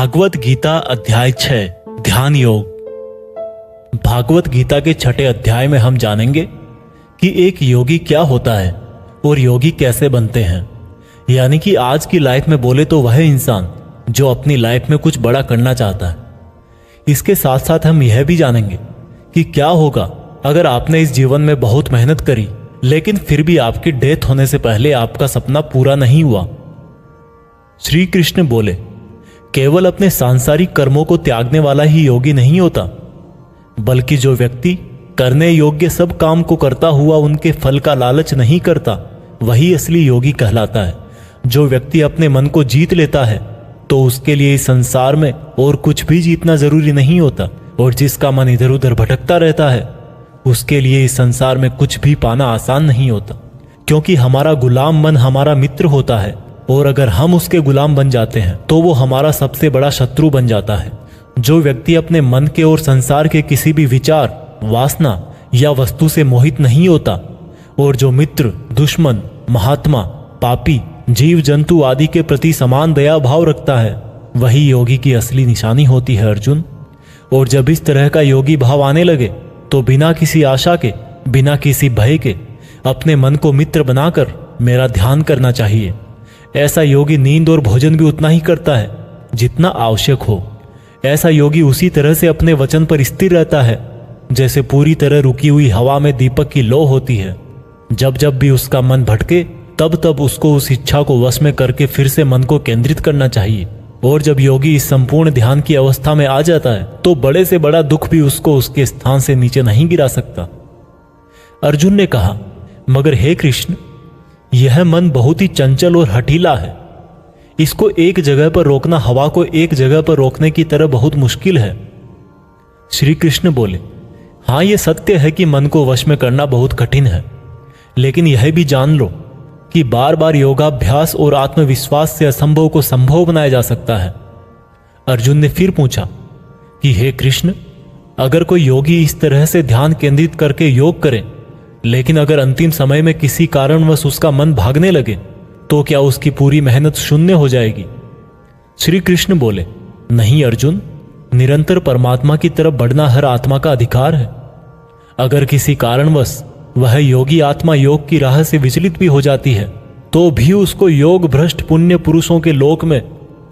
भागवत गीता अध्याय 6 ध्यान योग। भागवत गीता के 6ठे अध्याय में हम जानेंगे कि एक योगी क्या होता है और योगी कैसे बनते हैं। यानी कि आज की लाइफ में बोले तो वह इंसान जो अपनी लाइफ में कुछ बड़ा करना चाहता है। इसके साथ साथ हम यह भी जानेंगे कि क्या होगा अगर आपने इस जीवन में बहुत मेहनत करी लेकिन फिर भी आपकी डेथ होने से पहले आपका सपना पूरा नहीं हुआ। श्री कृष्ण बोले, केवल अपने सांसारिक कर्मों को त्यागने वाला ही योगी नहीं होता, बल्कि जो व्यक्ति करने योग्य सब काम को करता हुआ उनके फल का लालच नहीं करता, वही असली योगी कहलाता है। जो व्यक्ति अपने मन को जीत लेता है तो उसके लिए इस संसार में और कुछ भी जीतना जरूरी नहीं होता, और जिसका मन इधर उधर भटकता रहता है उसके लिए इस संसार में कुछ भी पाना आसान नहीं होता, क्योंकि हमारा गुलाम मन हमारा मित्र होता है, और अगर हम उसके गुलाम बन जाते हैं तो वो हमारा सबसे बड़ा शत्रु बन जाता है। जो व्यक्ति अपने मन के और संसार के किसी भी विचार, वासना या वस्तु से मोहित नहीं होता, और जो मित्र, दुश्मन, महात्मा, पापी, जीव जंतु आदि के प्रति समान दया भाव रखता है, वही योगी की असली निशानी होती है अर्जुन। और जब इस तरह का योगी भाव आने लगे तो बिना किसी आशा के, बिना किसी भय के अपने मन को मित्र बनाकर मेरा ध्यान करना चाहिए। ऐसा योगी नींद और भोजन भी उतना ही करता है जितना आवश्यक हो। ऐसा योगी उसी तरह से अपने वचन पर स्थिर रहता है जैसे पूरी तरह रुकी हुई हवा में दीपक की लौ होती है। जब जब भी उसका मन भटके तब तब उसको उस इच्छा को वश में करके फिर से मन को केंद्रित करना चाहिए। और जब योगी इस संपूर्ण ध्यान की अवस्था में आ जाता है तो बड़े से बड़ा दुख भी उसको उसके स्थान से नीचे नहीं गिरा सकता। अर्जुन ने कहा, मगर हे कृष्ण, यह मन बहुत ही चंचल और हठीला है। इसको एक जगह पर रोकना हवा को एक जगह पर रोकने की तरह बहुत मुश्किल है। श्री कृष्ण बोले, हाँ, यह सत्य है कि मन को वश में करना बहुत कठिन है, लेकिन यह भी जान लो कि बार बार योगाभ्यास और आत्मविश्वास से असंभव को संभव बनाया जा सकता है। अर्जुन ने फिर पूछा कि हे कृष्ण, अगर कोई योगी इस तरह से ध्यान केंद्रित करके योग करे, लेकिन अगर अंतिम समय में किसी कारणवश उसका मन भागने लगे तो क्या उसकी पूरी मेहनत शून्य हो जाएगी? श्री कृष्ण बोले, नहीं अर्जुन, निरंतर परमात्मा की तरफ बढ़ना हर आत्मा का अधिकार है। अगर किसी कारणवश वह योगी आत्मा योग की राह से विचलित भी हो जाती है तो भी उसको योग भ्रष्ट पुण्य पुरुषों के लोक में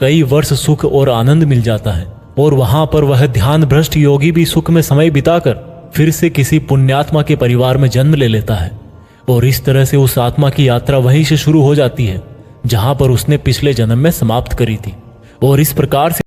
कई वर्ष सुख और आनंद मिल जाता है, और वहां पर वह ध्यान भ्रष्ट योगी भी सुख में समय बिताकर फिर से किसी पुण्यात्मा के परिवार में जन्म ले लेता है। और इस तरह से उस आत्मा की यात्रा वहीं से शुरू हो जाती है जहां पर उसने पिछले जन्म में समाप्त करी थी। और इस प्रकार से